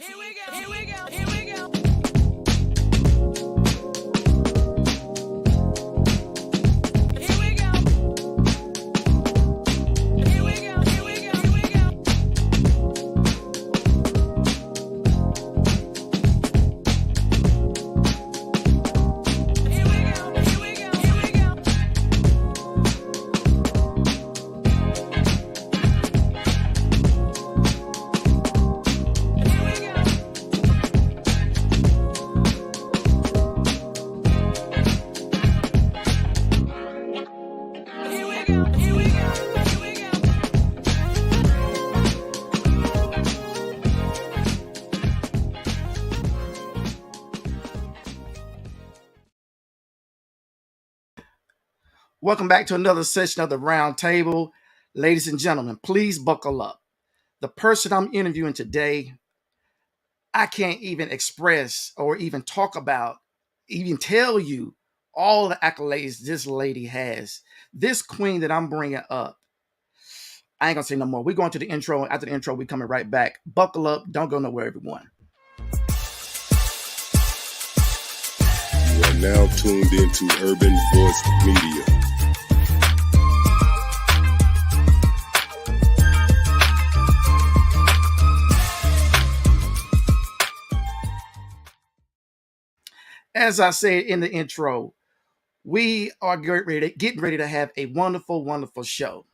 Here we go. Here we go. Here we go. Here we go. Here we go. Here we go. Here we go. Here we go. Here we go. Here we go. Welcome back to another session of the Roundtable. Ladies and gentlemen, please buckle up. The person I'm interviewing today, I can't even express or even talk about, even tell you all the accolades this lady has. This queen that I'm bringing up, I ain't gonna say no more. We're going to the intro. After the intro, we're coming right back. Buckle up. Don't go nowhere, everyone. You are now tuned into Urban Voice Media. As I said in the intro, we are getting ready to have a wonderful, wonderful show.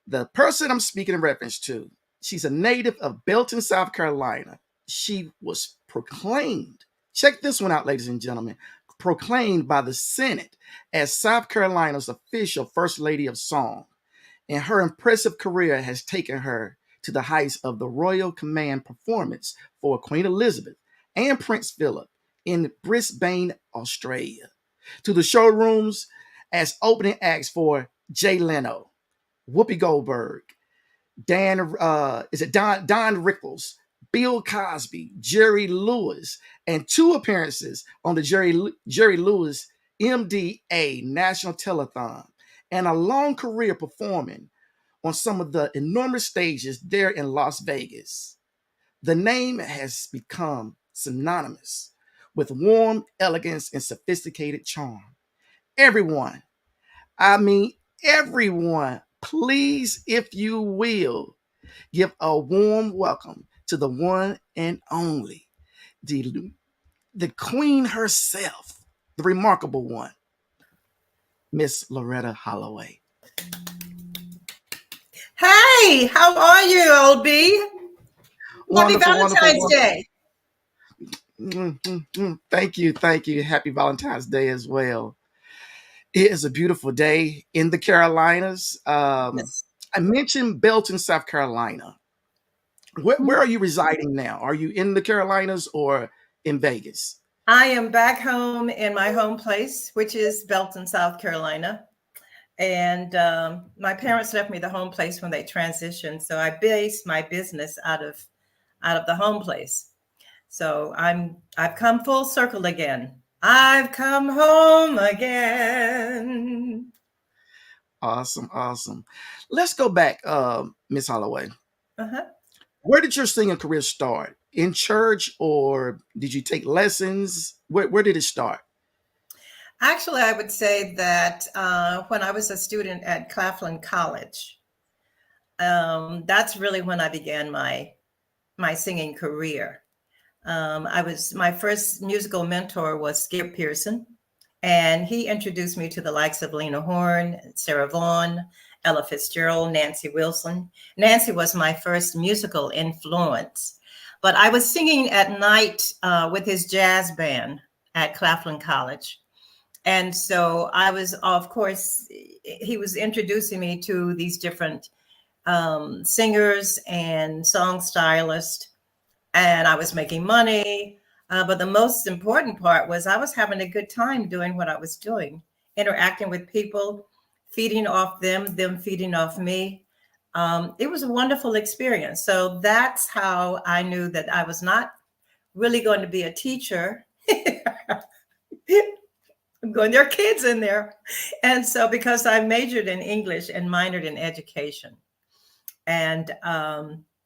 The person I'm speaking in reference to, she's a native of Belton, South Carolina. She was proclaimed, check this one out, ladies and gentlemen, proclaimed by the Senate as South Carolina's official First Lady of Song. And her impressive career has taken her to the heights of the Royal Command performance for Queen Elizabeth and Prince Philip in Brisbane, Australia, to the showrooms as opening acts for Jay Leno, Whoopi Goldberg, Don Rickles, Bill Cosby, Jerry Lewis, and two appearances on the Jerry Lewis MDA National Telethon, and a long career performing on some of the enormous stages there in Las Vegas. The name has become synonymous with warm elegance and sophisticated charm. Everyone, everyone, please, if you will, give a warm welcome to the one and only, the queen herself, the remarkable one, Miss Loretta Holloway. Hey, how are you, old B? Happy Valentine's Day. Thank you. Happy Valentine's Day as well. It is a beautiful day in the Carolinas. Yes. I mentioned Belton, South Carolina. Where are you residing now? Are you in the Carolinas or in Vegas? I am back home in my home place, which is Belton, South Carolina. And my parents left me the home place when they transitioned. So I based my business out of the home place. So I've come full circle again. I've come home again. Awesome. Let's go back, Miss Holloway. Uh-huh. Where did your singing career start? In church, or did you take lessons? Where did it start? Actually, I would say that when I was a student at Claflin College, that's really when I began my singing career. My first musical mentor was Skip Pearson, and he introduced me to the likes of Lena Horne, Sarah Vaughan, Ella Fitzgerald, Nancy Wilson. Nancy was my first musical influence, but I was singing at night with his jazz band at Claflin College. And so I was, of course, he was introducing me to these different singers and song stylists. And I was making money. But the most important part was I was having a good time doing what I was doing, interacting with people, feeding off them feeding off me. It was a wonderful experience. So that's how I knew that I was not really going to be a teacher. I'm going, there are kids in there. And so because I majored in English and minored in education. And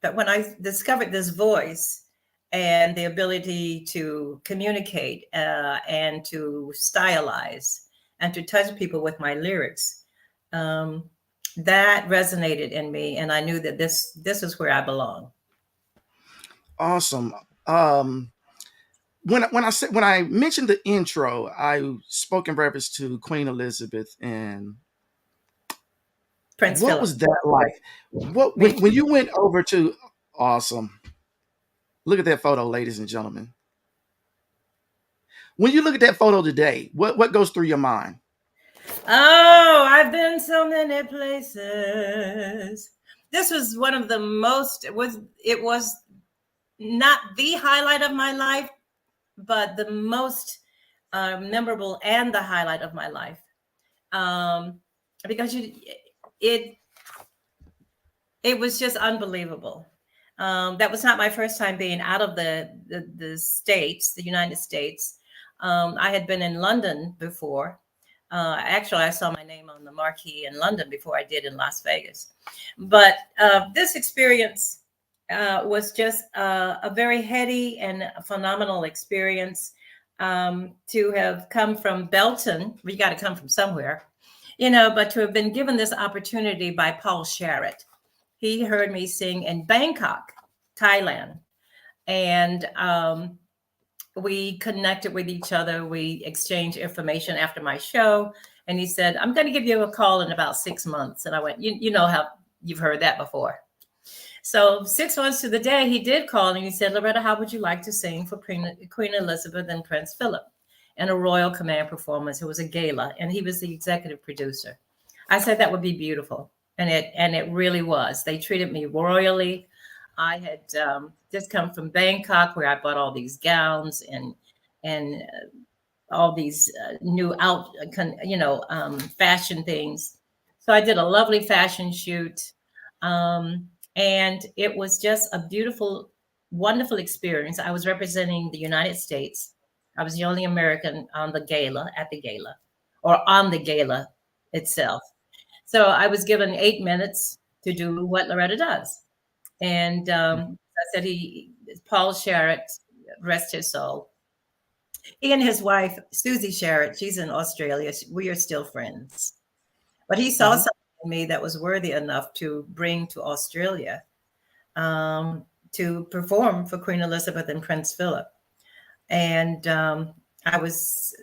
but when I discovered this voice, and the ability to communicate and to stylize and to touch people with my lyrics. That resonated in me, and I knew that this is where I belong. Awesome. When I mentioned the intro, I spoke in reference to Queen Elizabeth, and Prince what Philip. was that like? What when you went over to awesome? Look at that photo, ladies and gentlemen. When you look at that photo today, what goes through your mind? Oh, I've been so many places. This was one of the most, it was not the highlight of my life, but the most memorable and the highlight of my life. Because it was just unbelievable. That was not my first time being out of the States, the United States. I had been in London before. Actually, I saw my name on the marquee in London before I did in Las Vegas. But this experience was just a very heady and phenomenal experience. To have come from Belton, we got to come from somewhere, but to have been given this opportunity by Paul Sharrett. He heard me sing in Bangkok, Thailand, and we connected with each other. We exchanged information after my show, and he said, "I'm going to give you a call in about 6 months." And I went, "You know how you've heard that before." So 6 months to the day, he did call, and he said, "Loretta, how would you like to sing for Queen Elizabeth and Prince Philip in a Royal Command performance?" It was a gala, and he was the executive producer. I said that would be beautiful. And it really was. They treated me royally. I had just come from Bangkok, where I bought all these gowns and all these new fashion things. So I did a lovely fashion shoot, and it was just a beautiful, wonderful experience. I was representing the United States. I was the only American on the gala, or on the gala itself. So I was given 8 minutes to do what Loretta does. And I said, Paul Sharrett, rest his soul. He and his wife, Susie Sharrett, she's in Australia. We are still friends. But he saw something in me that was worthy enough to bring to Australia to perform for Queen Elizabeth and Prince Philip. And I was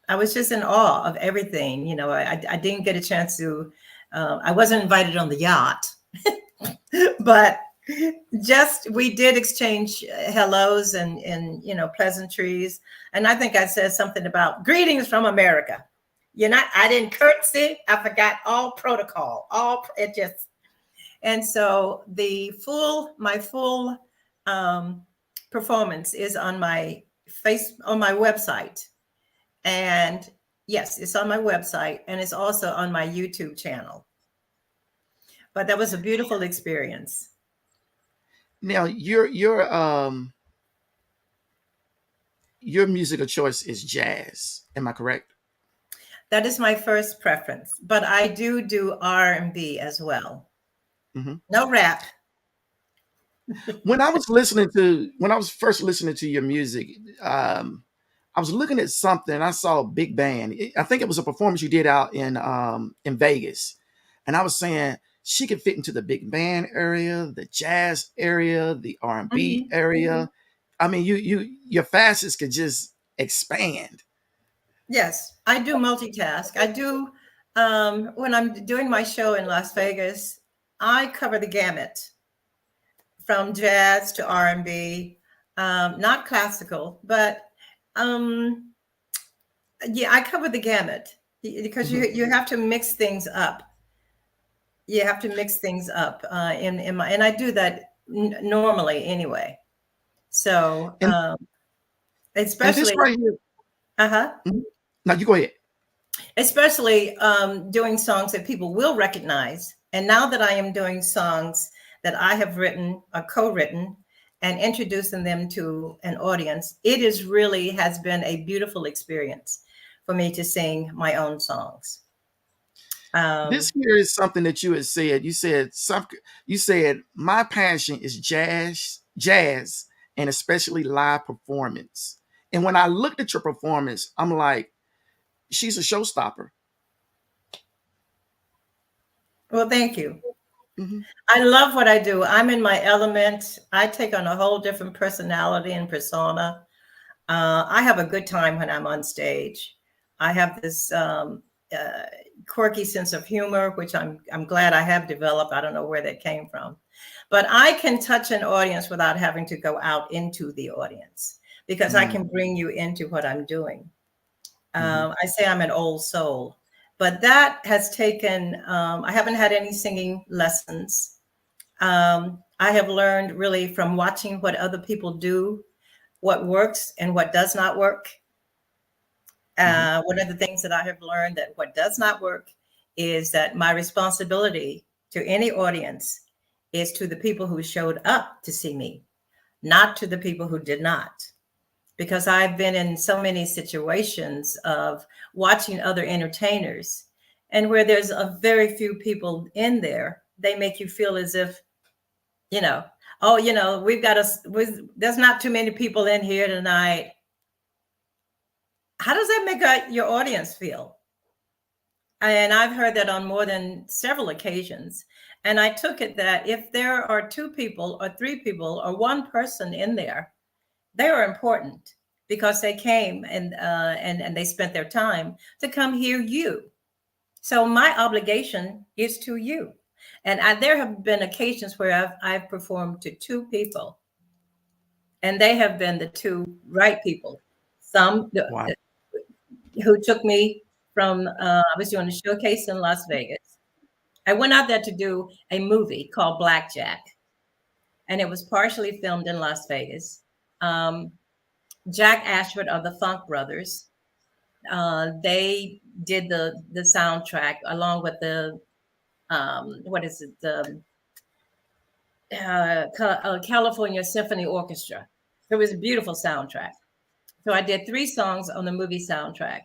just in awe of everything. I didn't get a chance to, I wasn't invited on the yacht, but we did exchange hellos and pleasantries. And I think I said something about greetings from America. I didn't curtsy. I forgot all protocol, and so my full performance is on my website. And yes, it's on my website, and it's also on my YouTube channel. But that was a beautiful experience. Now, your musical choice is jazz. Am I correct? That is my first preference, but I do R&B as well. Mm-hmm. No rap. When I was first listening to your music, I was looking at something. I saw a big band. I think it was a performance you did out in Vegas, and I was saying she could fit into the big band area, the jazz area, the R&B area. I mean, your facets could just expand. Yes, I do multitask. I do when I'm doing my show in Las Vegas, I cover the gamut from jazz to R&B, not classical, but yeah, I cover the gamut because you have to mix things up. You have to mix things up and I do that normally anyway. So And this especially right here. Now you go ahead. Especially doing songs that people will recognize. And now that I am doing songs that I have written or co-written and introducing them to an audience, has been a beautiful experience for me to sing my own songs. This here is something that you had said. You said my passion is jazz, and especially live performance. And when I looked at your performance, I'm like, she's a showstopper. Well, thank you. Hmm. I love what I do. I'm in my element. I take on a whole different personality and persona. I have a good time when I'm on stage. I have this uh, quirky sense of humor, which I'm glad I have developed. I don't know where that came from, but I can touch an audience without having to go out into the audience because I can bring you into what I'm doing. Hmm. I say I'm an old soul, but that has taken. I haven't had any singing lessons. I have learned really from watching what other people do, what works and what does not work. Hmm. One of the things that I have learned that what does not work is that my responsibility to any audience is to the people who showed up to see me, not to the people who did not. Because I've been in so many situations of watching other entertainers and where there's a very few people in there, they make you feel as if, you know, oh, we've got there's not too many people in here tonight. How does that make your audience feel? And I've heard that on more than several occasions. And I took it that if there are two people or three people or one person in there, they are important because they came and they spent their time to come hear you. So my obligation is to you. And there have been occasions where I've performed to two people, and they have been the two right people. Some Wow. who took me from, I was doing a showcase in Las Vegas. I went out there to do a movie called Blackjack, and it was partially filmed in Las Vegas. Um, Jack Ashford of the Funk Brothers, they did the soundtrack along with the what is it, the California Symphony Orchestra. It was a beautiful soundtrack. So I did 3 songs on the movie soundtrack,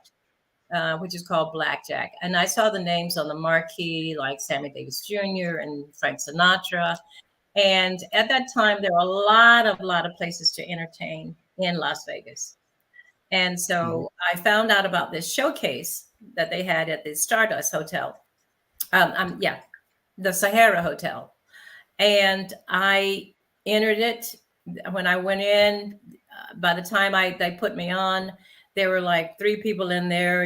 which is called Blackjack. And I saw the names on the marquee, like Sammy Davis Jr. and Frank Sinatra. And at that time, there were a lot of places to entertain in Las Vegas. And Hmm. so I found out about this showcase that they had at the Stardust Hotel. Yeah, the Sahara Hotel. And I entered it. When I went in, by the time they put me on, there were like 3 people in there,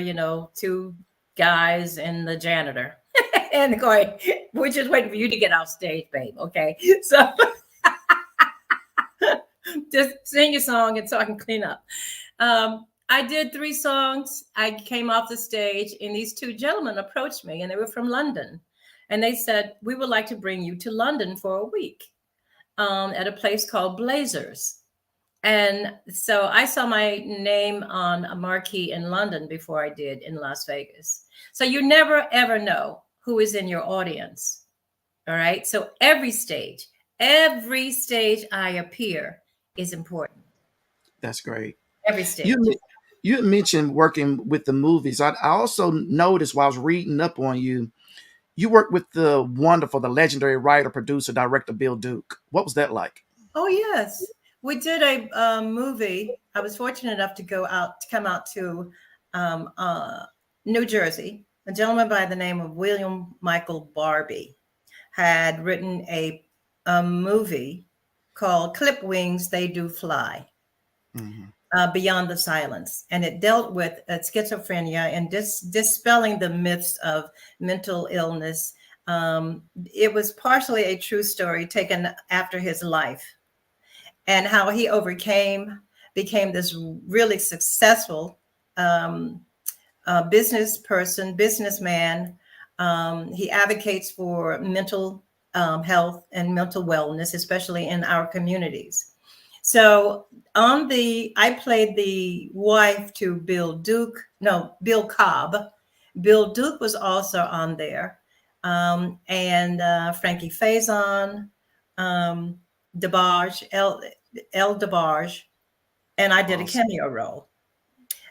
2 guys and the janitor. And going, we're just waiting for you to get off stage, babe. Okay. So just sing your song and so I can clean up. I did 3 songs. I came off the stage, and these 2 gentlemen approached me, and they were from London. And they said, we would like to bring you to London for a week at a place called Blazers. And so I saw my name on a marquee in London before I did in Las Vegas. So you never, ever know who is in your audience. All right. So every stage I appear is important. That's great. Every You stage. men- you had mentioned working with the movies. I also noticed while I was reading up on you, you worked with the legendary writer, producer, director Bill Duke. What was that like? Oh, yes. We did a movie. I was fortunate enough to come out to um, uh, New Jersey. A gentleman by the name of William Michael Barbie had written a movie called Clip Wings, They Do Fly, Hmm. Beyond the Silence. And it dealt with schizophrenia and dispelling the myths of mental illness. It was partially a true story taken after his life and how he became this really successful businessman. He advocates for mental health and mental wellness, especially in our communities. So I played the wife to Bill Cobb. Bill Duke was also on there, and Frankie Faison, um, DeBarge, El DeBarge, and I did a Awesome. cameo role.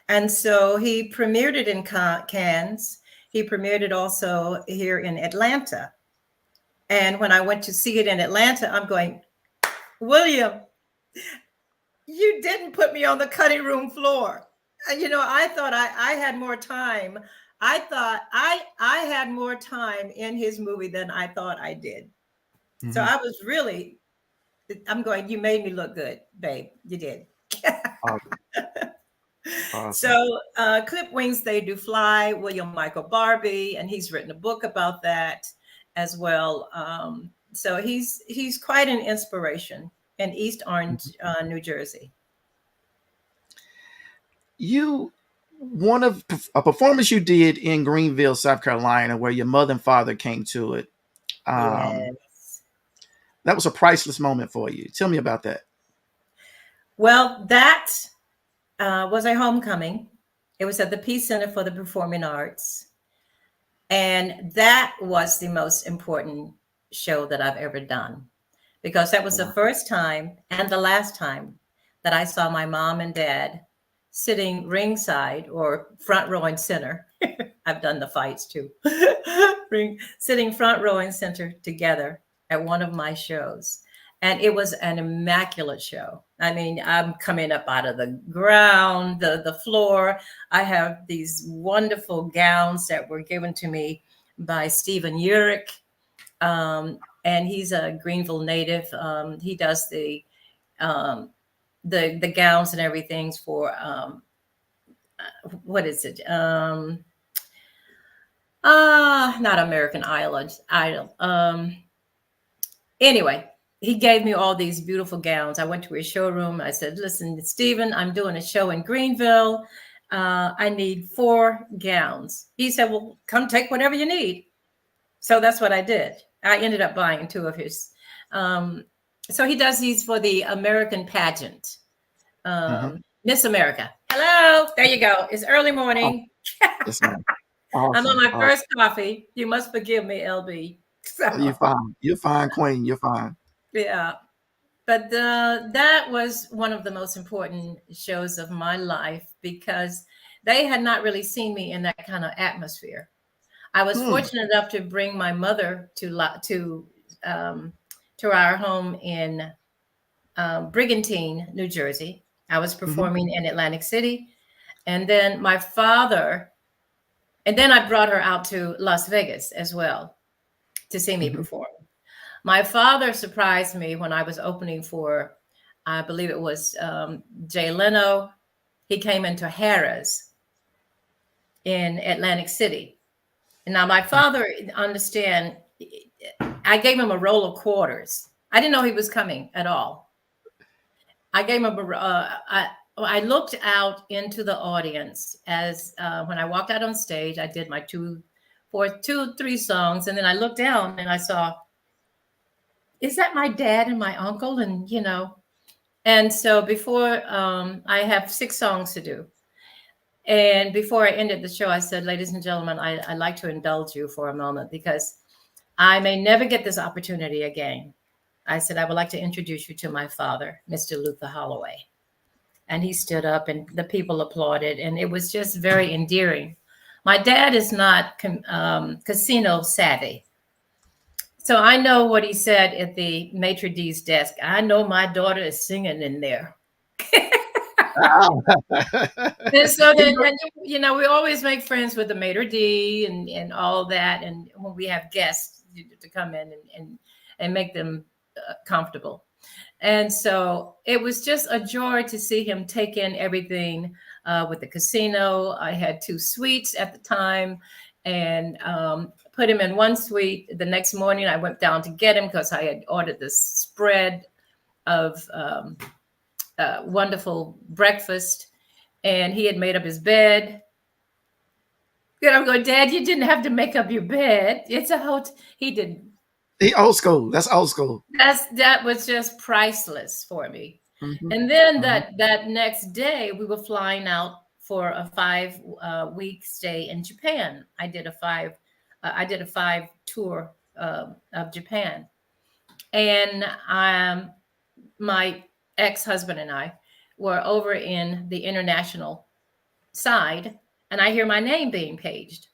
And so he premiered it in Cannes. He premiered it also here in Atlanta. And when I went to see it in Atlanta, I'm going, William, You didn't put me on the cutting room floor. I thought I had more time. I thought I had more time in his movie than I thought I did. So Mhm. I was really, I'm going, you made me look good, babe. You did. Awesome. Awesome. So clip wings, they do fly. William Michael Barbie, and he's written a book about that as well. So he's quite an inspiration in East Orange, Mhm. New Jersey. You one of a performance you did in Greenville, South Carolina, where your mother and father came to it. Um, Yes. that was a priceless moment for you. Tell me about that. Well, that was a homecoming. It was at the Peace Center for the Performing Arts. And that was the most important show that I've ever done because that was the Wow. first time and the last time that I saw my mom and dad sitting ringside or front row and center. I've done the fights too. Sitting front row and center together at one of my shows. And it was an immaculate show. I mean, I'm coming up out of the ground, the floor. I have these wonderful gowns that were given to me by Stephen Urick. And he's a Greenville native. He does um, the gowns and everything for what is it? Not American Idol. Anyway, he gave me all these beautiful gowns. I went to his showroom. I said, "Listen, Stephen, I'm doing a show in Greenville. I need 4 gowns." He said, "Well, come take whatever you need." So that's what I did. I ended up buying 2 of his. Um, so he does these for the American pageant, Mhm. Miss America. Hello, there you go. It's early Oh, morning. yes, ma'am. I'm on Awesome. my Awesome. first coffee. You must forgive me, LB. You're So fine. You're fine, Queen. You're fine. yeah, but that was one of the most important shows of my life because they had not really seen me in that kind of atmosphere. I was Hmm. fortunate enough to bring my mother um, to our home in Brigantine, New Jersey. I was Mhm. performing in Atlantic City, and then my father, and then I brought her out to Las Vegas as well to see me Mhm. perform. My father surprised me when I was opening for, I believe it was Jay Leno. He came into Harrah's in Atlantic City. And now my father, understand, I gave him a roll of quarters. I didn't know he was coming at all. I gave him I looked out into the audience as when I walked out on stage. I did my 3 songs, and then I looked down and I saw, is that my dad and my uncle? And so before I have 6 songs to do. And before I ended the show, I said, ladies and gentlemen, I'd like to indulge you for a moment because I may never get this opportunity again. I said, I would like to introduce you to my father, Mr. Loretta Holloway. And he stood up and the people applauded. And it was just very endearing. My dad is not casino savvy. So I know what he said at the maitre d's desk. I know my daughter is singing in there. Wow. And so He then, know- and, we always make friends with the maitre d and all that. And when we have guests to come in and make them comfortable. And so it was just a joy to see him take in everything with the casino. I had 2 suites at the time and put him in one suite. The next morning, I went down to get him because I had ordered this spread of wonderful breakfast. And he had made up his bed. And I'm going, Dad, you didn't have to make up your bed. It's a hotel. He didn't. he old school. That's old school. That was just priceless for me. Mhm. And then Mhm. that next day, we were flying out for a 5-week stay in Japan. I did a 5 tour of Japan, and my ex-husband and I were over in the international side, and I hear my name being paged.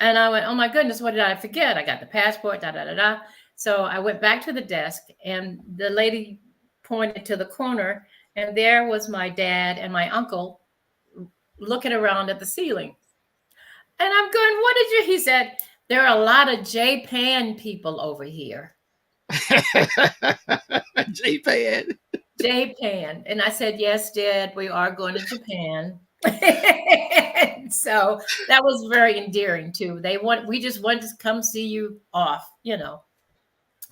And I went, oh my goodness, what did I forget? I got the passport, da da da da. So I went back to the desk, and the lady pointed to the corner And there was my dad and my uncle looking around at the ceiling. And I'm going, what did you? He said, there are a lot of Japan people over here. J-Pan. Japan. And I said, yes, Dad, we are going to Japan. So that was very endearing too. We just wanted to come see you off, you know.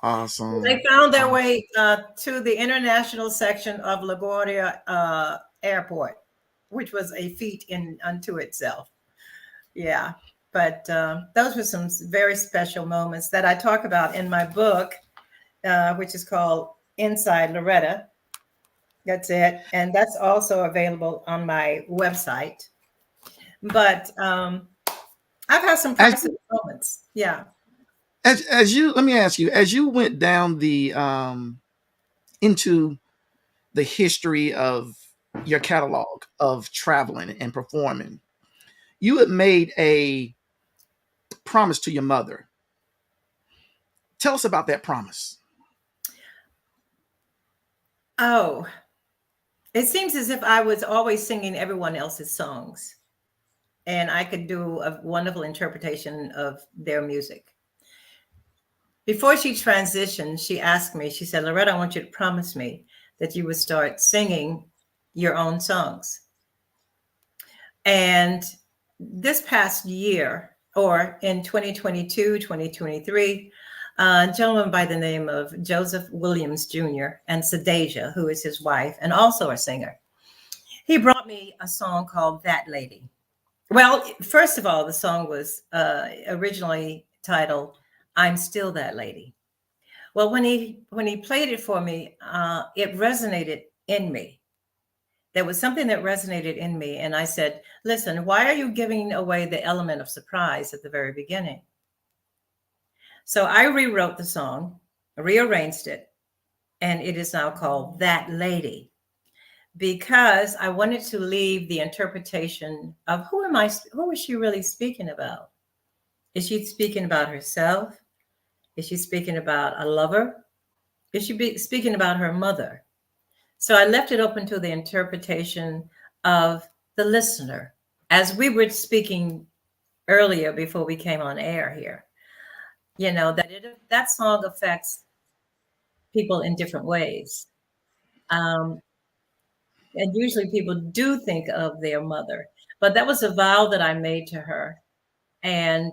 Awesome. They found their way to the international section of LaGuardia Airport, which was a feat unto itself. Yeah, but those were some very special moments that I talk about in my book, which is called Inside Loretta. That's it. And that's also available on my website. But I've had some precious moments. Yeah. Let me ask you, as you went down the into the history of your catalog of traveling and performing, you had made a promise to your mother. Tell us about that promise. Oh, it seems as if I was always singing everyone else's songs, and I could do a wonderful interpretation of their music. Before she transitioned, she asked me, she said, Loretta, I want you to promise me that you would start singing your own songs. And this past year, or in 2022, 2023, a gentleman by the name of Joseph Williams Jr. and Sadasia, who is his wife and also a singer, he brought me a song called That Lady. Well, first of all, the song was originally titled I'm Still That Lady. Well, when he played it for me, it resonated in me. There was something that resonated in me. And I said, listen, why are you giving away the element of surprise at the very beginning? So I rewrote the song, rearranged it, and it is now called That Lady, because I wanted to leave the interpretation of who is she really speaking about? Is she speaking about herself? Is she speaking about a lover? Is she speaking about her mother? So I left it open to the interpretation of the listener, as we were speaking earlier before we came on air here. You know, that song affects people in different ways. And usually people do think of their mother, but that was a vow that I made to her. And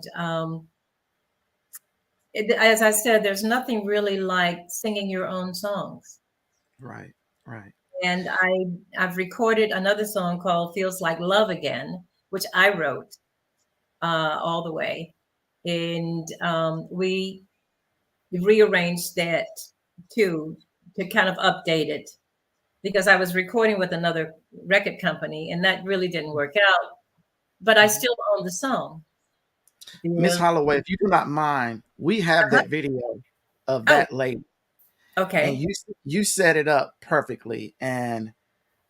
as I said, there's nothing really like singing your own songs. Right, right. And I've recorded another song called Feels Like Love Again, which I wrote all the way. And we rearranged that too, to kind of update it, because I was recording with another record company and that really didn't work out, but I still own the song. Miss Holloway, if you do not mind, we have that video of That Lady. Okay. And you set it up perfectly. And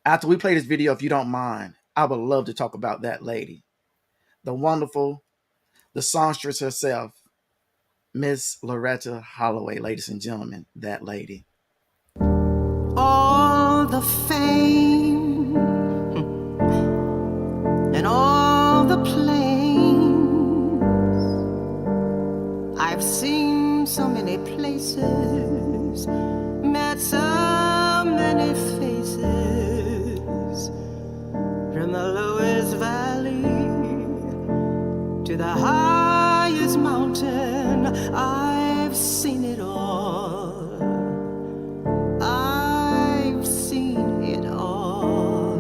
after we play this video, if you don't mind, I would love to talk about That Lady. The wonderful, the songstress herself, Miss Loretta Holloway, ladies and gentlemen, That Lady. All the fame and all the planes, I've seen so many places, met so many faces, from the lowest valley to the highest mountain. I've seen it all. I've seen it all.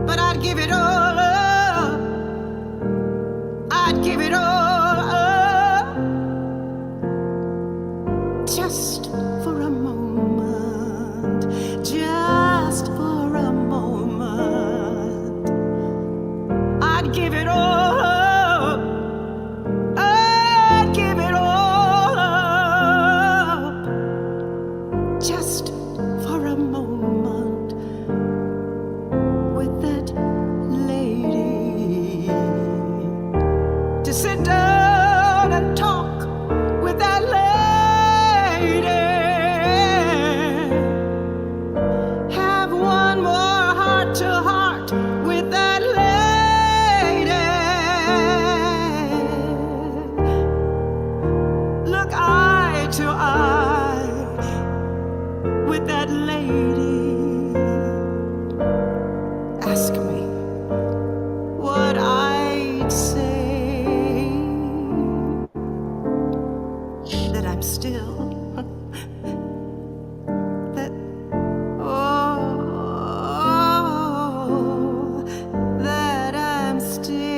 But I'd give it all up. I'd give it all up, just for a moment, just for a moment. I'd give it all up. I'd give it all up, just for a moment with that lady. To sit down and talk with that lady. to eye with that lady. Ask me what I'd say. That I'm still that oh that I'm still.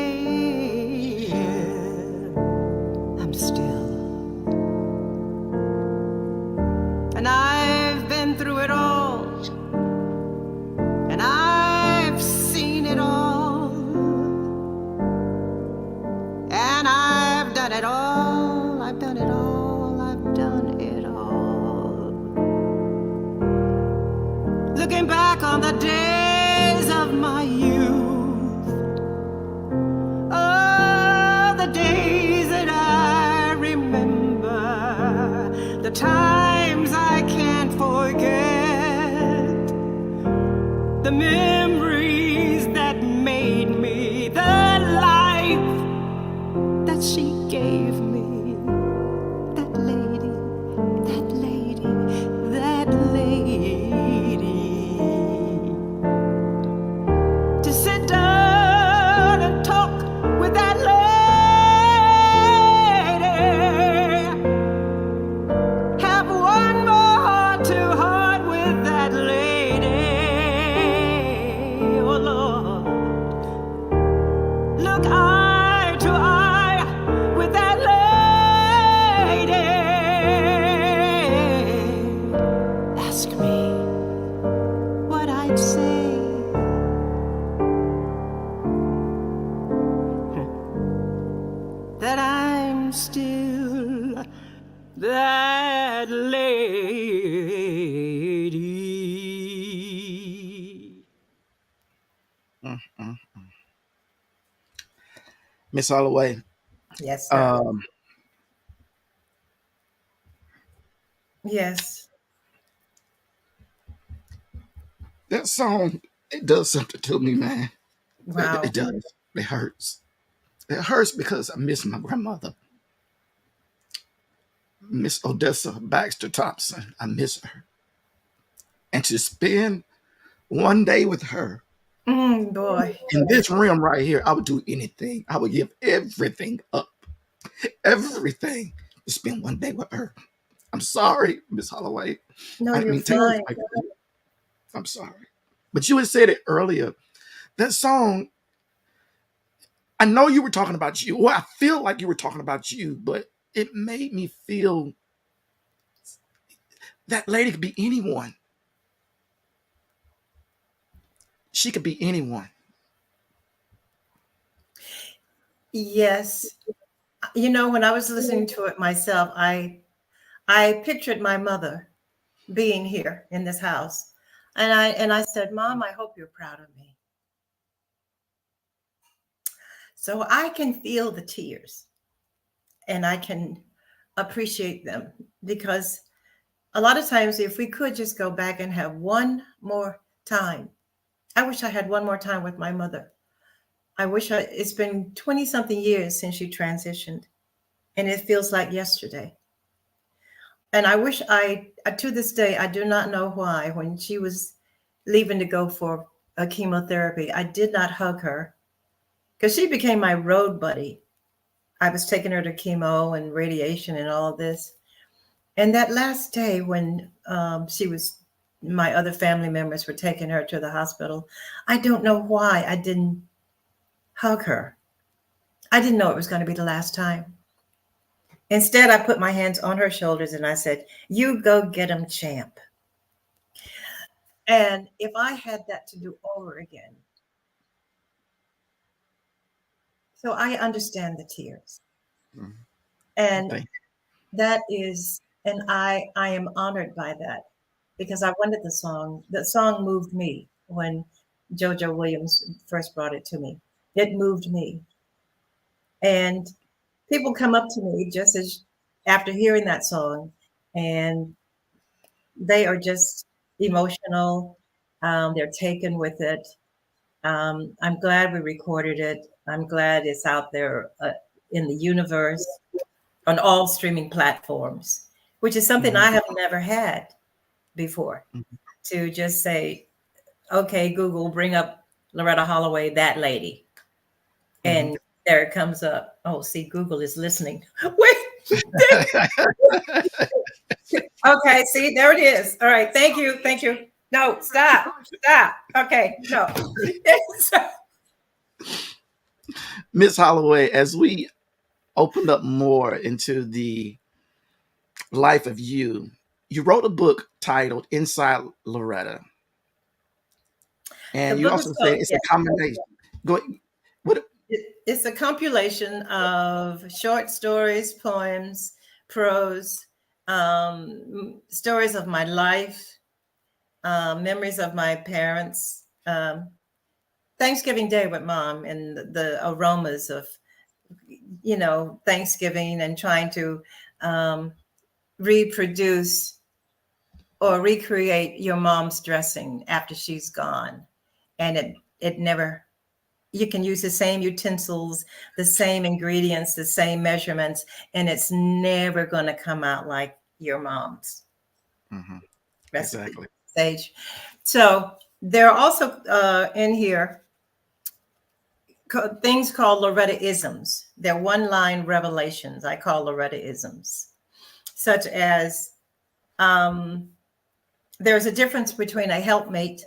And I've been through it all, and I've seen it all, and I've done it all, I've done it all, I've done it all. Looking back on the days of my youth, oh, the days that I remember, the times I can't forget, the memories that made me, the life that she gave me. That lady, that lady, that lady. To sit down and talk with that lady, have one more heart to heart with that lady. Oh Lord, look eye to eye with that lady. Ask me what I'd say. That I'm still that lady. Miss Holloway, Yes, sir. um, Yes. that song, it does something to me, man. Wow. It does. It hurts. It hurts because I miss my grandmother, Miss Odessa Baxter Thompson. I miss her. And to spend one day with her Boy. in this realm right here, I would do anything. I would give everything up, everything to spend one day with her. I'm sorry, Miss Holloway. No, I didn't you're mean to take fine. this like that. I'm sorry. But you had said it earlier. That song, I know you were talking about you. Well, I feel like you were talking about you, but it made me feel that lady could be anyone. She could be anyone. Yes. You know, when I was listening to it myself, I pictured my mother being here in this house. And I said, Mom, I hope you're proud of me. So I can feel the tears and I can appreciate them, because a lot of times, if we could just go back and have one more time, I wish I had one more time with my mother. It's been 20 something years since she transitioned, and it feels like yesterday. And I wish to this day, I do not know why, when she was leaving to go for a chemotherapy, I did not hug her, because she became my road buddy. I was taking her to chemo and radiation and all of this. And that last day when my other family members were taking her to the hospital, I don't know why I didn't hug her. I didn't know it was going to be the last time. Instead, I put my hands on her shoulders and I said, "You go get 'em, champ." And if I had that to do over again, so I understand the tears. Mhm. And Thank that is, and I am honored by that, because I wanted the song. The song moved me when JoJo Williams first brought it to me. It moved me. And people come up to me just as after hearing that song, and they are just emotional. They're taken with it. I'm glad we recorded it. I'm glad it's out there in the universe on all streaming platforms. which is something Mhm. I have never had before. Mhm. To just say, okay, Google, bring up Loretta Holloway, that lady. Mhm. And there it comes up. Oh, see, Google is listening. Wait. Okay, see, there it is. All right, thank you, thank you. No, stop, stop. Okay, no. Miss Holloway, as we opened up more into the life of you, you wrote a book titled Inside Loretta. The And you book is also say called, it's a yes, combination. Go what it's a compilation of short stories, poems, prose, stories of my life, memories of my parents, Thanksgiving Day with mom, and the aromas of, Thanksgiving, and trying to um, reproduce or recreate your mom's dressing after she's gone. And it never, you can use the same utensils, the same ingredients, the same measurements, and it's never going to come out like your mom's Mhm. recipe Exactly. stage. So there are also in here things called Loretta isms. They're one line revelations. I call Loretta isms, such as there's a difference between a helpmate,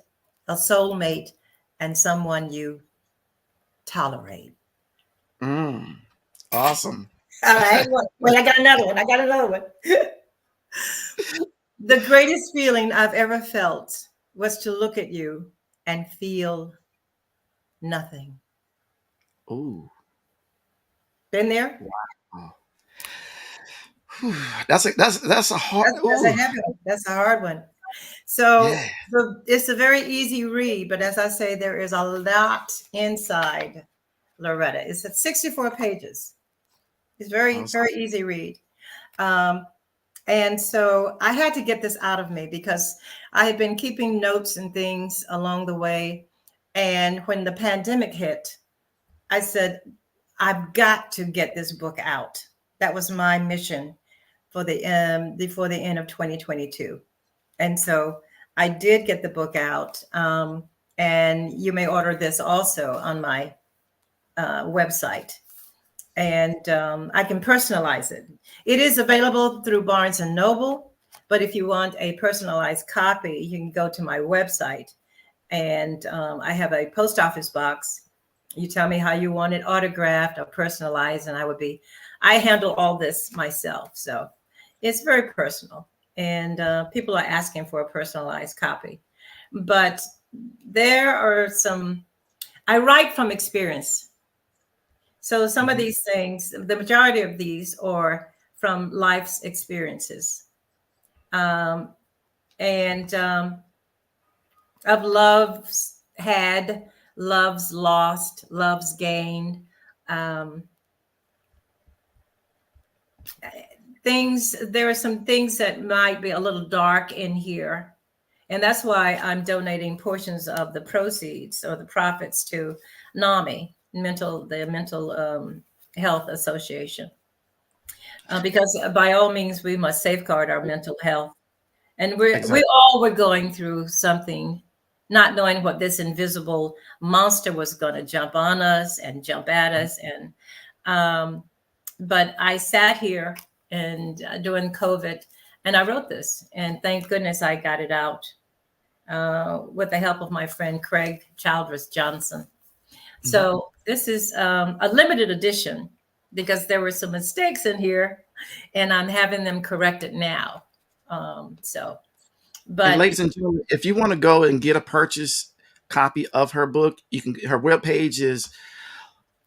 a soulmate, and someone you tolerate. Mm. Awesome. All right. Well, I got another one. I got another one. The greatest feeling I've ever felt was to look at you and feel nothing. Ooh. Been there? Wow. Whew. That's a hard That's a ooh. heavy one. That's a hard one. So Yeah. it's a very easy read, but as I say, there is a lot inside Loretta. It's at 64 pages. It's very, Awesome. very easy read. Um, and so I had to get this out of me because I had been keeping notes and things along the way. And when the pandemic hit, I said, I've got to get this book out. That was my mission for before the end of 2022. And so I did get the book out. And you may order this also on my website. And I can personalize it. It is available through Barnes and Noble, but if you want a personalized copy, you can go to my website. And I have a post office box. You tell me how you want it autographed or personalized, and I handle all this myself. So it's very personal. And people are asking for a personalized copy. But there are I write from experience. So some of Mhm. these things, the majority of these are from life's experiences. Um, and of loves had, loves lost, loves gained, um, things. There are some things that might be a little dark in here, and that's why I'm donating portions of the proceeds or the profits to NAMI, the Mental Health Association, because by all means we must safeguard our mental health. And we Exactly. all were going through something, not knowing what this invisible monster was going to jump on us and jump at us. And but I sat here and during COVID, and I wrote this, and thank goodness I got it out with the help of my friend Craig Childress Johnson. Mhm. So this is a limited edition because there were some mistakes in here, and I'm having them corrected now. So, And but ladies and gentlemen, if you want to go and get a purchase copy of her book, you can her webpage is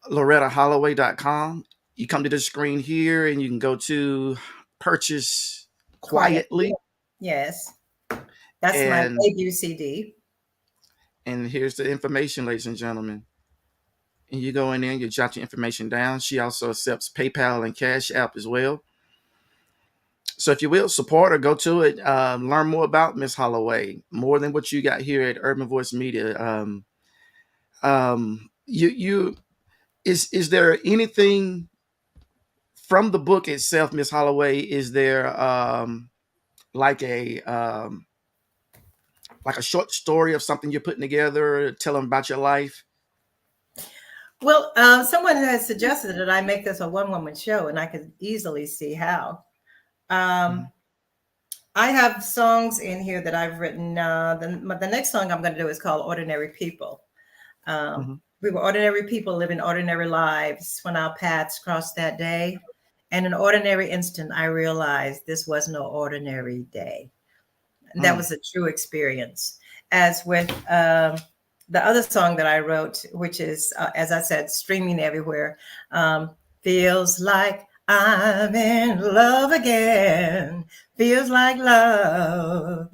lorettaholloway.com. You come to the screen here and you can go to purchase quiet, quietly. yes, that's my And debut CD. here's the information, ladies and gentlemen. And you go in there, you jot your information down. She also accepts PayPal and Cash App as well. So if you will support her, go to it. Learn more about Miss Holloway, more than what you got here at Urban Voice Media. You is there anything from the book itself, Miss Holloway, is there like a short story of something you're putting together, tell them about your life? Well, someone has suggested that I make this a one-woman show, and I could easily see how. I have songs in here that I've written. The next song I'm going to do is called Ordinary People. We were ordinary people living ordinary lives when our paths crossed that day. And in an ordinary instant, I realized this was no ordinary day. And that was a true experience. As with the other song that I wrote, which is, as I said, streaming everywhere, feels like I'm in love again. Feels like love.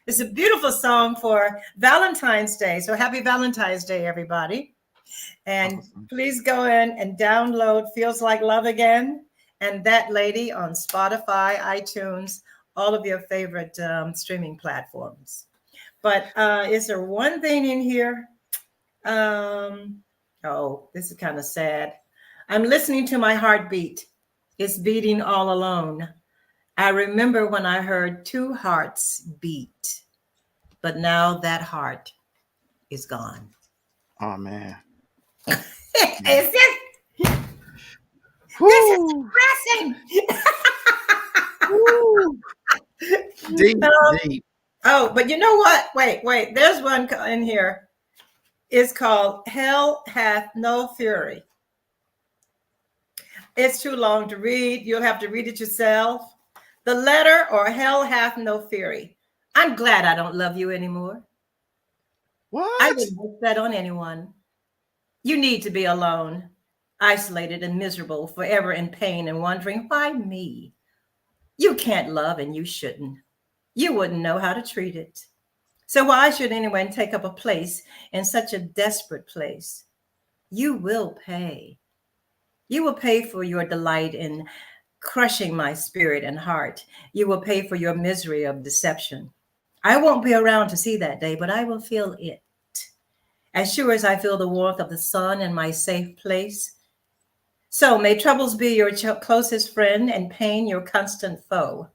It's a beautiful song for Valentine's Day. So happy Valentine's Day, everybody. And please go in and download Feels Like Love Again and That Lady on Spotify, iTunes, all of your favorite streaming platforms. But is there one thing in here? Oh, this is kind of sad. I'm listening to my heartbeat. It's beating all alone. I remember when I heard two hearts beat, but now that heart is gone. Oh, man. It's just, this is depressing. Deep, deep. Oh, but you know what? Wait. There's one in here. It's called Hell Hath No Fury. It's too long to read. You'll have to read it yourself. The letter or Hell Hath No Fury. I'm glad I don't love you anymore. What? I wouldn't wish that on anyone. You need to be alone, isolated and miserable, forever in pain and wondering, why me? You can't love and you shouldn't. You wouldn't know how to treat it. So why should anyone take up a place in such a desperate place? You will pay. You will pay for your delight in crushing my spirit and heart. You will pay for your misery of deception. I won't be around to see that day, but I will feel it. As sure as I feel the warmth of the sun in my safe place. So may troubles be your closest friend and pain your constant foe.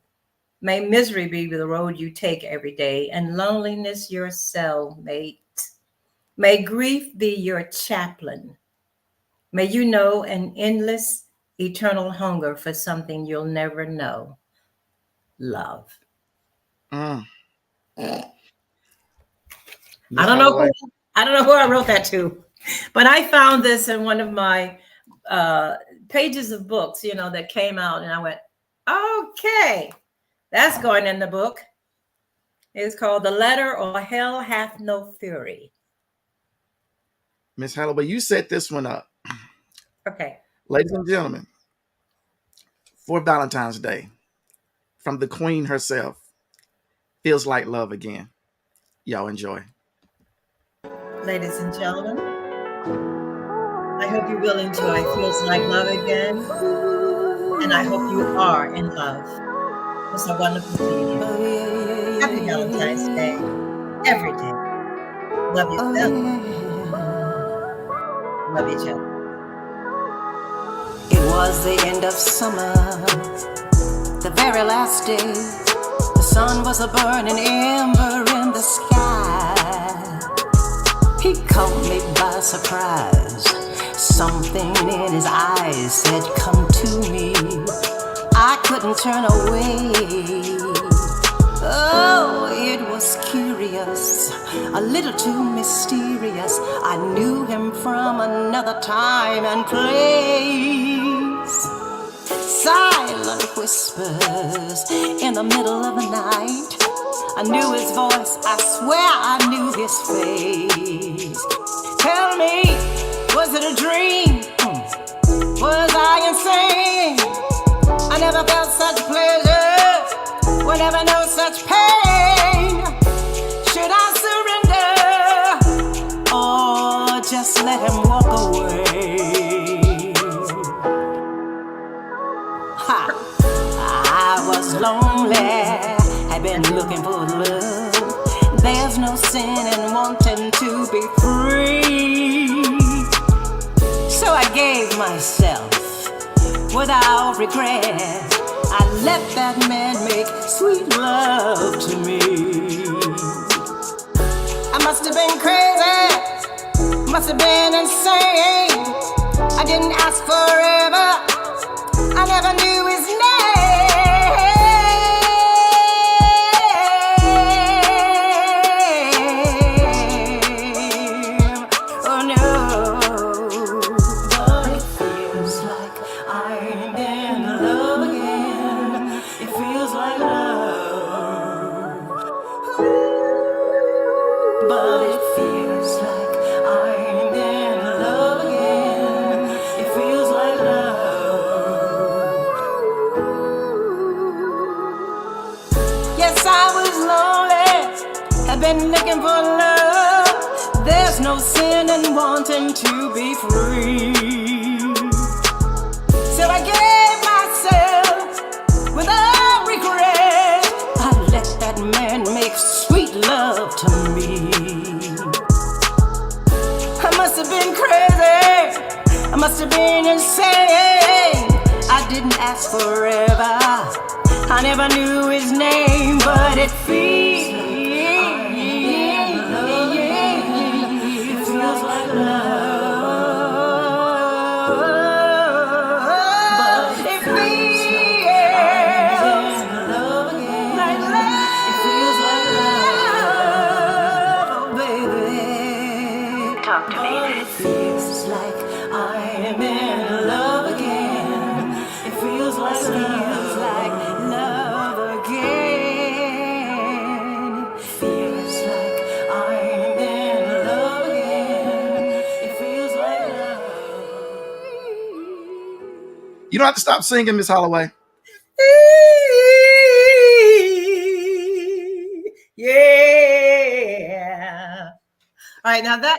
May misery be the road you take every day and loneliness your cellmate. May grief be your chaplain. May you know an endless, eternal hunger for something you'll never know. Love. I don't know who I wrote that to, but I found this in one of my pages of books, that came out, and I went, okay, that's going in the book. It's called The Letter or Hell Hath No Fury. Miss Holloway, you set this one up. Okay. Ladies and gentlemen, for Valentine's Day, from the Queen herself, Feels Like Love Again. Y'all enjoy. Ladies and gentlemen, I hope you will enjoy Feels Like Love Again, and I hope you are in love. It's a wonderful feeling. Happy Valentine's Day, every day. Love yourself. Love each other. It was the end of summer, the very last day. The sun was a burning ember in the sky. He caught me by surprise. Something in his eyes said, come to me. I couldn't turn away. Oh, it was curious, a little too mysterious. I knew him from another time and place. Silent whispers in the middle of the night. I knew his voice, I swear I knew his face. Tell me, was it a dream? Was I insane? I never felt such pleasure, would never know such pain. Should I surrender or just let him walk away? I was lonely, had been looking for love. There's no sin in wanting to be free. So I gave myself without regret. I let that man make sweet love to me. I must have been crazy, must have been insane. I didn't ask forever, I never knew his name. Oh no, but it feels like I'm in love again. It feels like love. But it feels like I'm in love again. It feels like love. Yes, I was lonely, had been looking for love. There's no sin in wanting to be free. So I gave myself without regret. I let that man make sweet love to me. I must have been crazy, I must have been insane. I didn't ask forever, I never knew his name, but it feels like love. It feels like love, baby. Talk to me. It feels like I'm in love again. It feels like love again. It feels like I'm in love again. It feels like love. You don't have to stop singing, Miss Holloway. Yeah. All right, now that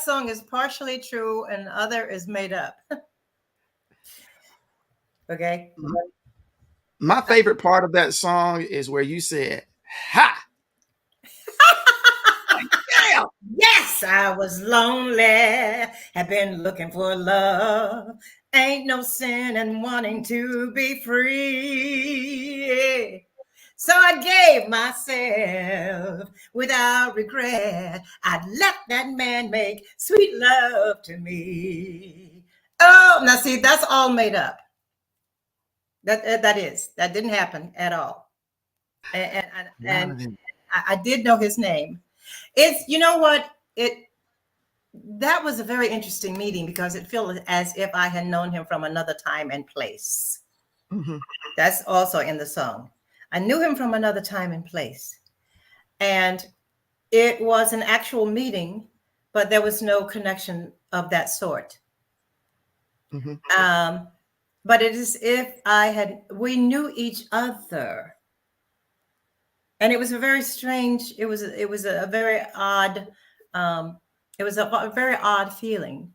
song is partially true and other is made up. Okay. My favorite part of that song is where you said, "Ha!" Yeah. Yes, I was lonely, had been looking for love. Ain't no sin in wanting to be free. So I gave myself without regret. I let that man make sweet love to me. Oh, now see, that's all made up. That didn't happen at all. And I did know his name. It's, you know what, that was a very interesting meeting because it felt as if I had known him from another time and place. Mm-hmm. That's also in the song. I knew him from another time and place. And it was an actual meeting, but there was no connection of that sort. Mm-hmm. But it is if we knew each other. And it was a very strange, it was a very odd, it was a very odd feeling,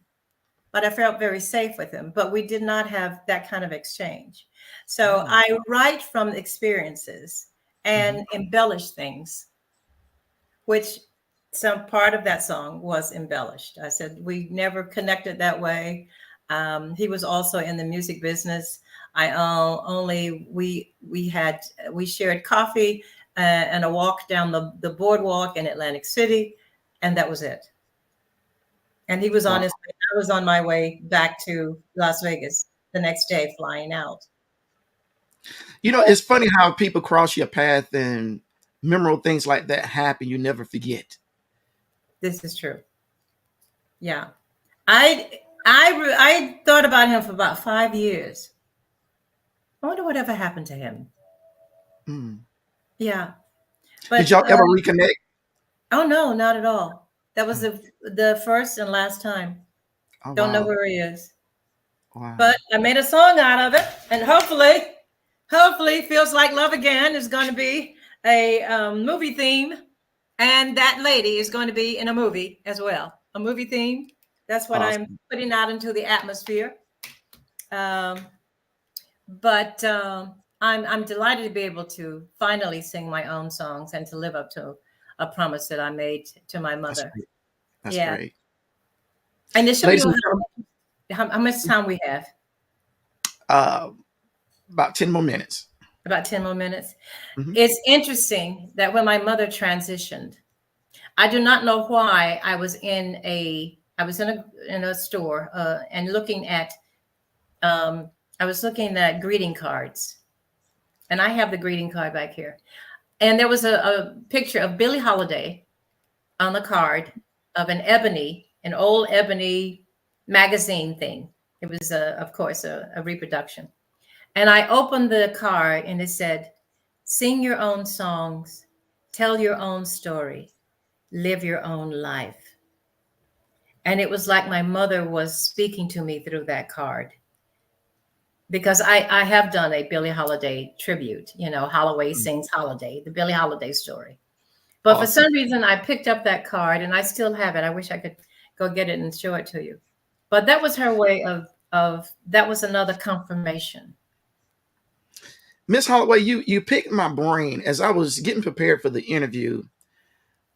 but I felt very safe with him, but we did not have that kind of exchange. So I write from experiences and embellish things, which some part of that song was embellished. I said, we never connected that way. He was also in the music business. We shared coffee and a walk down the boardwalk in Atlantic City, and that was it. And he was on his way. I was on my way back to Las Vegas the next day, flying out. You know, it's funny how people cross your path and memorable things like that happen. You never forget. This is true. Yeah, I thought about him for about 5 years. I wonder whatever happened to him. Yeah. But did y'all ever reconnect? Oh no, not at all. That was the first and last time. Oh, Don't know wow. where he is. Wow. But I made a song out of it, and hopefully Feels Like Love Again is going to be a movie theme, and that lady is going to be in a movie as well. A movie theme. That's what Awesome. I'm putting out into the atmosphere. I'm delighted to be able to finally sing my own songs and to live up to a promise that I made to my mother. That's great. And this should Ladies be and gentlemen, how much time we have. Uh, about 10 more minutes. About 10 more minutes. Mhm. It's interesting that when my mother transitioned, I do not know why I was in a store and looking at I was looking at greeting cards, and I have the greeting card back here. And there was a picture of Billie Holiday on the card of an old ebony magazine thing. It was, of course, a reproduction. And I opened the card and it said, "Sing your own songs, tell your own story, live your own life." And it was like my mother was speaking to me through that card. Because I have done a Billie Holiday tribute, Holloway sings Holiday, the Billie Holiday story. But for Awesome. some reason, I picked up that card and I still have it. I wish I could go get it and show it to you. But that was her way of that was another confirmation. Miss Holloway, you picked my brain as I was getting prepared for the interview.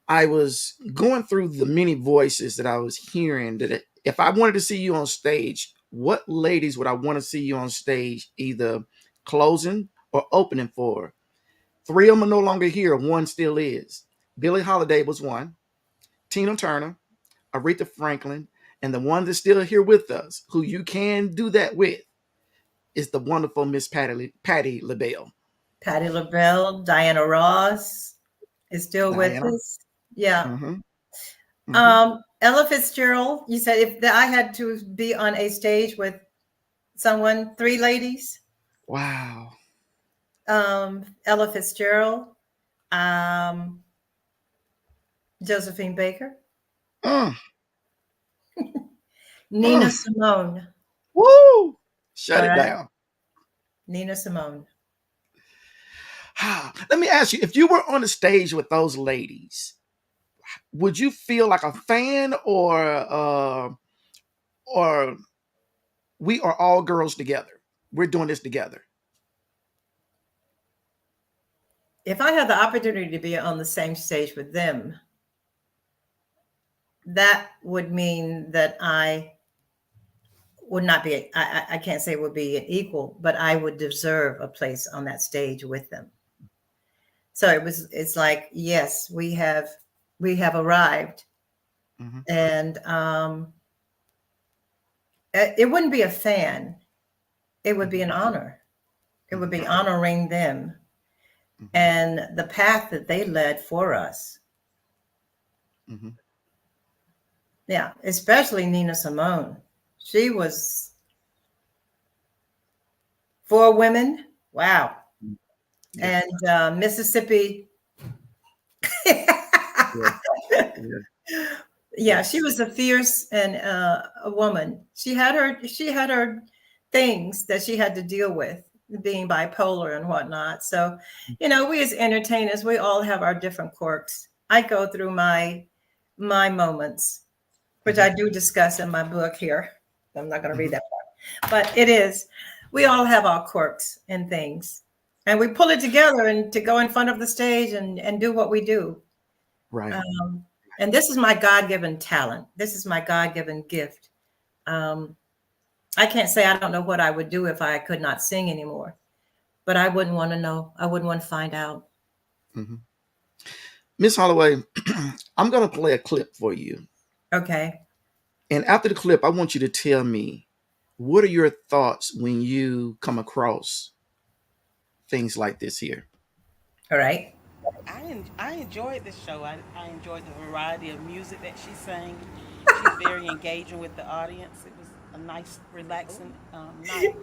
I was going through the many voices that I was hearing. That if I wanted to see you on stage, what ladies would I want to see you on stage, either closing or opening for? Three of them are no longer here. One still is. Billie Holiday was one. Tina Turner, Aretha Franklin, and the one that's still here with us, who you can do that with, is the wonderful Miss Patti LaBelle. Patti LaBelle, Diana Ross is still with Diana. us. Yeah. Mm-hmm. Mm-hmm. Ella Fitzgerald, you said if I had to be on a stage with someone, three ladies, Wow. Ella Fitzgerald, um, Josephine Baker, Mm, Nina mm. Simone. Woo! Shut All it right. down. Nina Simone. Let me ask you, if you were on the stage with those ladies, would you feel like a fan, or we are all girls together? We're doing this together. If I had the opportunity to be on the same stage with them, that would mean that I would not be, I can't say would be an equal, but I would deserve a place on that stage with them. So it's like, yes, we have arrived. Mhm. And it wouldn't be a fan. It would be an honor. It would be honoring them Mhm. and the path that they led for us. Mhm. Yeah, especially Nina Simone. She was for women. Wow. Yeah. And Mississippi. Yeah. Yeah. Yeah, she Yes. was a fierce and a woman. She had her things that she had to deal with, being bipolar and whatnot. So, we as entertainers, we all have our different quirks. I go through my moments, which I do discuss in my book here. I'm not going to read Mhm. that part, but we all have our quirks and things, and we pull it together and to go in front of the stage and do what we do. Right. And this is my God-given talent. This is my God-given gift. Um, I can't say I don't know what I would do if I could not sing anymore, but I wouldn't want to know. I wouldn't want to find out. Mhm. Miss Holloway, I'm going to play a clip for you. Okay. And after the clip, I want you to tell me, what are your thoughts when you come across things like this here? All right. I enjoyed the show. I enjoyed the variety of music that she sang. She's very engaging with the audience. It was a nice, relaxing night.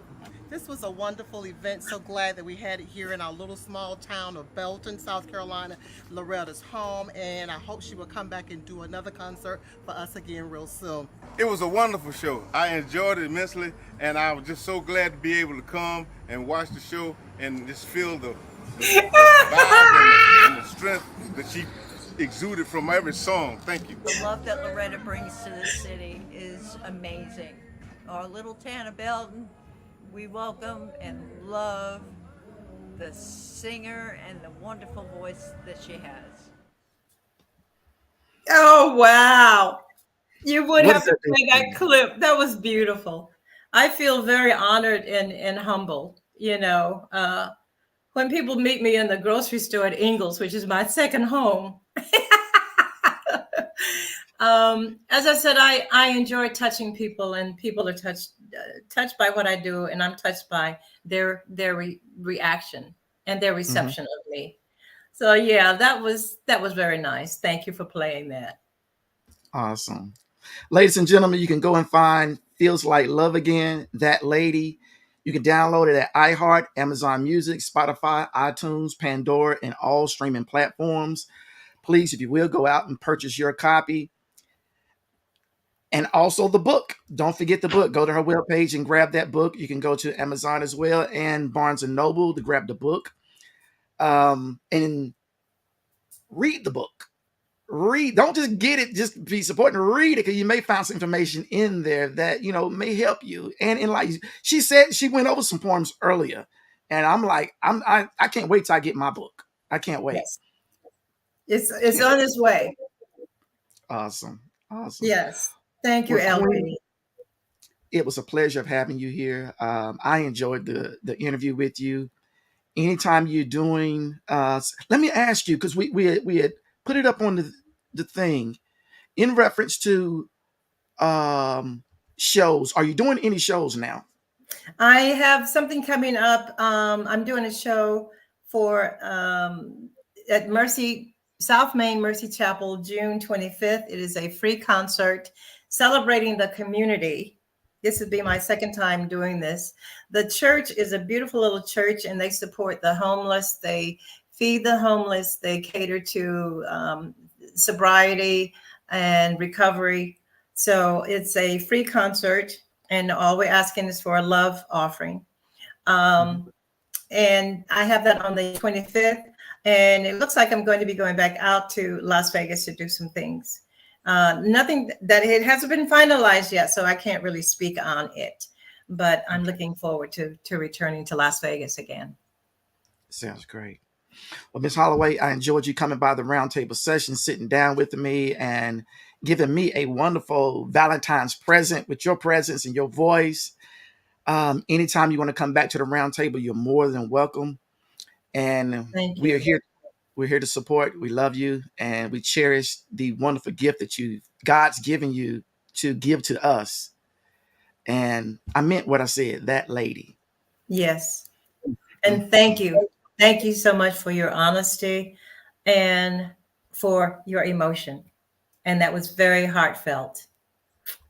This was a wonderful event. So glad that we had it here in our little small town of Belton, South Carolina, Loretta's home. And I hope she will come back and do another concert for us again real soon. It was a wonderful show. I enjoyed it immensely, and I was just so glad to be able to come and watch the show and just feel the vibe and the strength that she exuded from every song. Thank you. The love that Loretta brings to this city is amazing. Our little town of Belton, we welcome and love the singer and the wonderful voice that she has. Oh, wow. You would What have does to that do play for that you? clip. That was beautiful. I feel very honored and humble. When people meet me in the grocery store at Ingles, which is my second home, as I said, I enjoy touching people, and people are touched by what I do, and I'm touched by their reaction and their Mhm. reception of me. So yeah, that was very nice. Thank you for playing that. Awesome. Ladies and gentlemen, you can go and find Feels Like Love Again, That Lady. You can download it at iHeart, Amazon Music, Spotify, iTunes, Pandora, and all streaming platforms. Please, if you will, go out and purchase your copy. And also the book. Don't forget the book. Go to her webpage and grab that book. You can go to Amazon as well and Barnes and Noble to grab the book. And read the book. Read. Don't just get it, just be supporting. Read it, because you may find some information in there that may help you. And in, like she said, she went over some poems earlier, and I'm like, I can't wait till I get my book. I can't wait. Yes, it's on its way. Awesome, awesome. Yes, thank you, Well, Queen, LB. it was a pleasure of having you here. I enjoyed the interview with you. Anytime you're doing, let me ask you, because we had put it up on the thing in reference to um shows. Are you doing any shows now? I have something coming up. I'm doing a show for at Mercy South Main Mercy Chapel, June 25th. It is a free concert celebrating the community. This would be my second time doing this. The church is a beautiful little church, and they support the homeless. They feed the homeless. They cater to sobriety and recovery. So it's a free concert, and all we're asking is for a love offering. Um, and I have that on the 25th. And it looks like I'm going to be going back out to Las Vegas to do some things. Nothing that it hasn't been finalized yet, so I can't really speak on it. But I'm looking forward to returning to Las Vegas again. Sounds great. Well, Miss Holloway, I enjoyed you coming by the Roundtable Session, sitting down with me and giving me a wonderful Valentine's present with your presence and your voice. Anytime you want to come back to the Roundtable, you're more than welcome. And Thank we are you. here. We're here to support. We love you, and we cherish the wonderful gift that God's given you to give to us. And I meant what I said. That lady. Yes. Mhm. And thank you. Thank you so much for your honesty and for your emotion. And that was very heartfelt.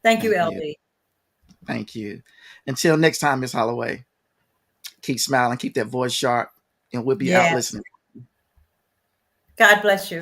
Thank you, Thank you. LB. Thank you. Until next time, Miss Holloway. Keep smiling. Keep that voice sharp, and we'll be out Yes. listening. God bless you.